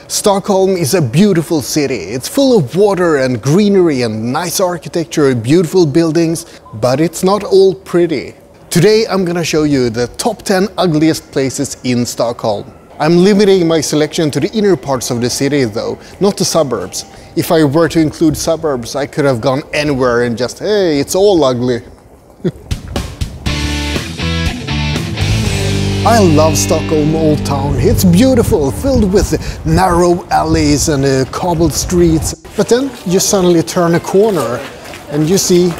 Stockholm is a beautiful city. It's full of water and greenery and nice architecture, beautiful buildings, but it's not all pretty. Today I'm gonna show you the top 10 ugliest places in Stockholm. I'm limiting my selection to the inner parts of the city though, not the suburbs. If I were to include suburbs, I could have gone anywhere and just, hey, it's all ugly. I love Stockholm Old Town. It's beautiful, filled with narrow alleys and cobbled streets. But then you suddenly turn a corner and you see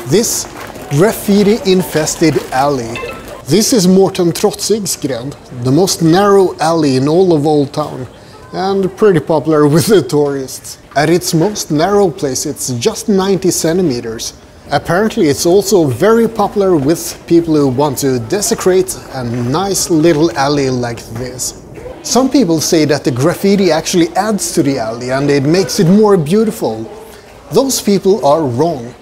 this graffiti-infested alley. This is Mårten Trotzigs gränd, the most narrow alley in all of Old Town, and pretty popular with the tourists. At its most narrow place, it's just 90 centimeters. Apparently it's also very popular with people who want to desecrate a nice little alley like this. Some people say that the graffiti actually adds to the alley and it makes it more beautiful. Those people are wrong.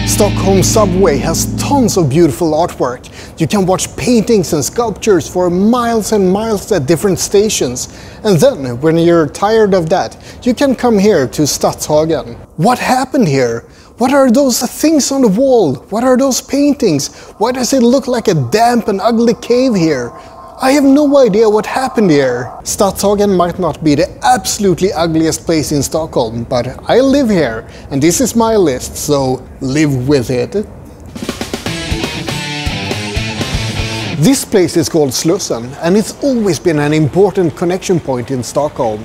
Stockholm subway has tons of beautiful artwork. You can watch paintings and sculptures for miles and miles at different stations. And then, when you're tired of that, you can come here to Stadshagen. What happened here? What are those things on the wall? What are those paintings? Why does it look like a damp and ugly cave here? I have no idea what happened here. Stadshagen might not be the absolutely ugliest place in Stockholm, but I live here, and this is my list, so live with it. This place is called Slussen, and it's always been an important connection point in Stockholm.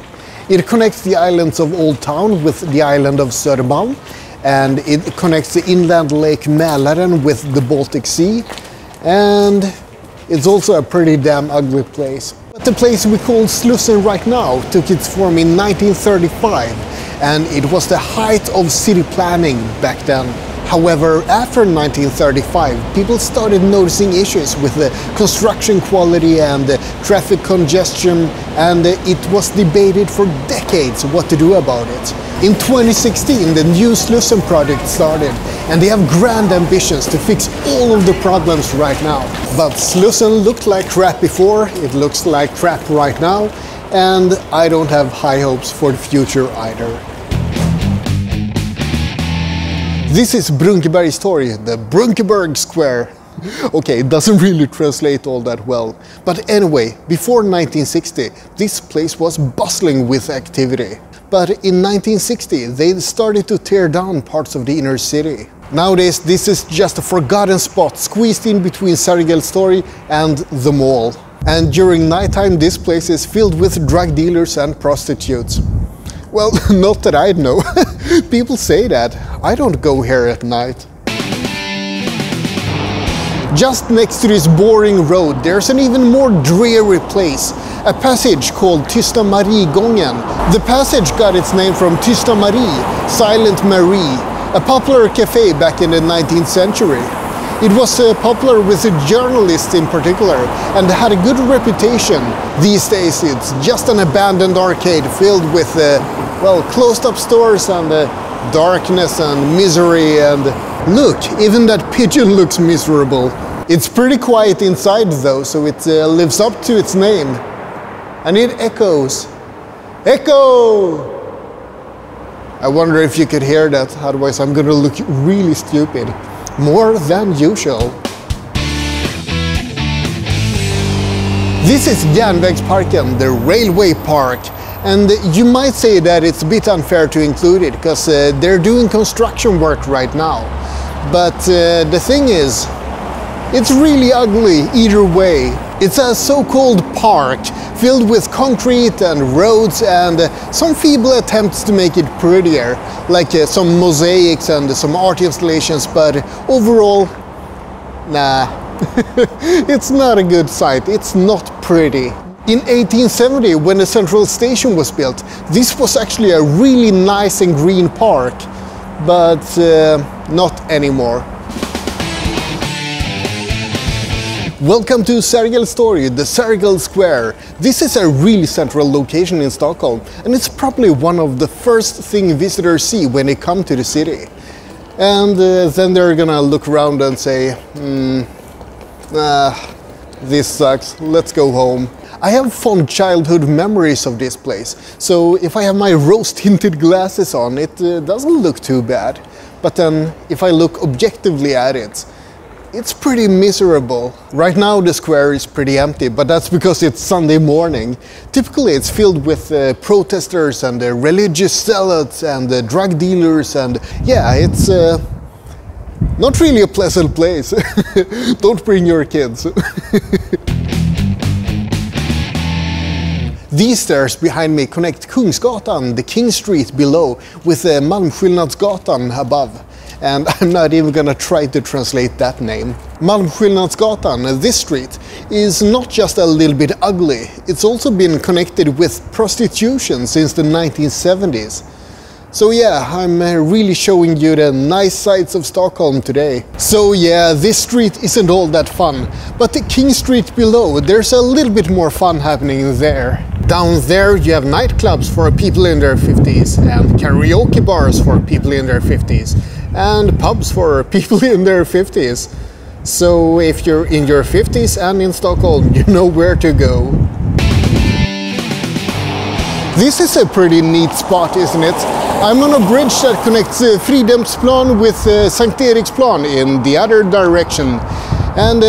It connects the islands of Old Town with the island of Sergels, and it connects the inland lake Mälaren with the Baltic Sea, and it's also a pretty damn ugly place. But the place we call Slussen right now took its form in 1935, and it was the height of city planning back then. However, after 1935, people started noticing issues with the construction quality and the traffic congestion, and it was debated for decades what to do about it. In 2016, the new Slussen project started, and they have grand ambitions to fix all of the problems right now. But Slussen looked like crap before, it looks like crap right now, and I don't have high hopes for the future either. This is Brunkebergstorg, the Brunkeberg Square. Okay, it doesn't really translate all that well. But anyway, before 1960, this place was bustling with activity. But in 1960, they started to tear down parts of the inner city. Nowadays, this is just a forgotten spot squeezed in between Sergels torg and the mall. And during nighttime, this place is filled with drug dealers and prostitutes. Well, not that I know. People say that. I don't go here at night. Just next to this boring road, there's an even more dreary place. A passage called Tysta Marigången. The passage got its name from Tysta Marie, Silent Marie, a popular cafe back in the 19th century. It was popular with the journalists in particular and had a good reputation. These days it's just an abandoned arcade filled with, well, closed up stores and darkness and misery and... Look, even that pigeon looks miserable. It's pretty quiet inside though, so it lives up to its name. And it echoes. Echo! I wonder if you could hear that, otherwise I'm gonna look really stupid. More than usual. This is Järnvägsparken, the railway park. And you might say that it's a bit unfair to include it, because they're doing construction work right now. But the thing is, it's really ugly either way. It's a so-called park filled with concrete and roads and some feeble attempts to make it prettier, like some mosaics and some art installations, but overall, nah. It's not a good sight, it's not pretty. In 1870, when the central station was built, this was actually a really nice and green park, but not anymore. Welcome to Sergels torg, the Sergels Square. This is a really central location in Stockholm, and it's probably one of the first things visitors see when they come to the city. And then they're gonna look around and say, This sucks, let's go home. I have fond childhood memories of this place, so if I have my rose-tinted glasses on, it doesn't look too bad. But then, if I look objectively at it, it's pretty miserable. Right now the square is pretty empty, but that's because it's Sunday morning. Typically it's filled with protesters and religious zealots and drug dealers, and yeah, it's not really a pleasant place. Don't bring your kids. These stairs behind me connect Kungsgatan, the King Street below, with Malmskillnadsgatan above. And I'm not even gonna try to translate that name. Malmskillnadsgatan, this street, is not just a little bit ugly, it's also been connected with prostitution since the 1970s. So yeah, I'm really showing you the nice sides of Stockholm today. So yeah, this street isn't all that fun, but the King Street below, there's a little bit more fun happening there. Down there you have nightclubs for people in their 50s, and karaoke bars for people in their 50s, and pubs for people in their 50s. So if you're in your 50s and in Stockholm, you know where to go. This is a pretty neat spot, isn't it? I'm on a bridge that connects Fridhemsplan with Sankt Eriksplan in the other direction. And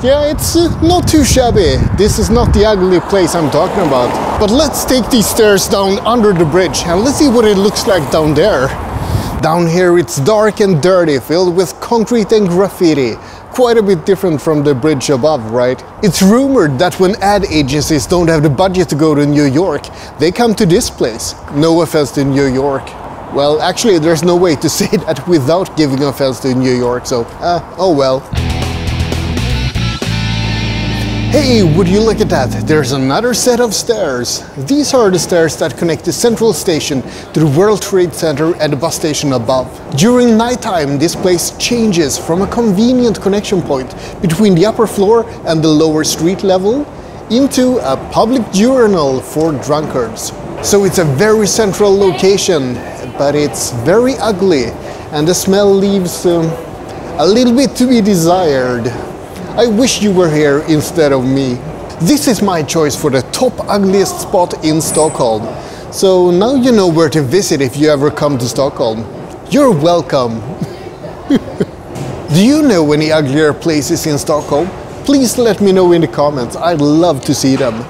yeah, it's not too shabby. This is not the ugly place I'm talking about. But let's take these stairs down under the bridge and let's see what it looks like down there. Down here it's dark and dirty, filled with concrete and graffiti. Quite a bit different from the bridge above, right? It's rumored that when ad agencies don't have the budget to go to New York, they come to this place. No offense to New York. Well, actually, there's no way to say that without giving offense to New York, so, oh well. Hey, would you look at that? There's another set of stairs. These are the stairs that connect the Central Station to the World Trade Center and the bus station above. During nighttime, this place changes from a convenient connection point between the upper floor and the lower street level into a public urinal for drunkards. So it's a very central location, but it's very ugly, and the smell leaves a little bit to be desired. I wish you were here instead of me. This is my choice for the top ugliest spot in Stockholm. So now you know where to visit if you ever come to Stockholm. You're welcome. Do you know any uglier places in Stockholm? Please let me know in the comments. I'd love to see them.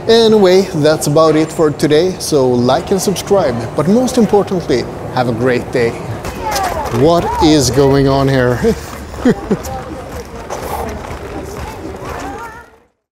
Anyway, that's about it for today. So like and subscribe. But most importantly, have a great day. What is going on here?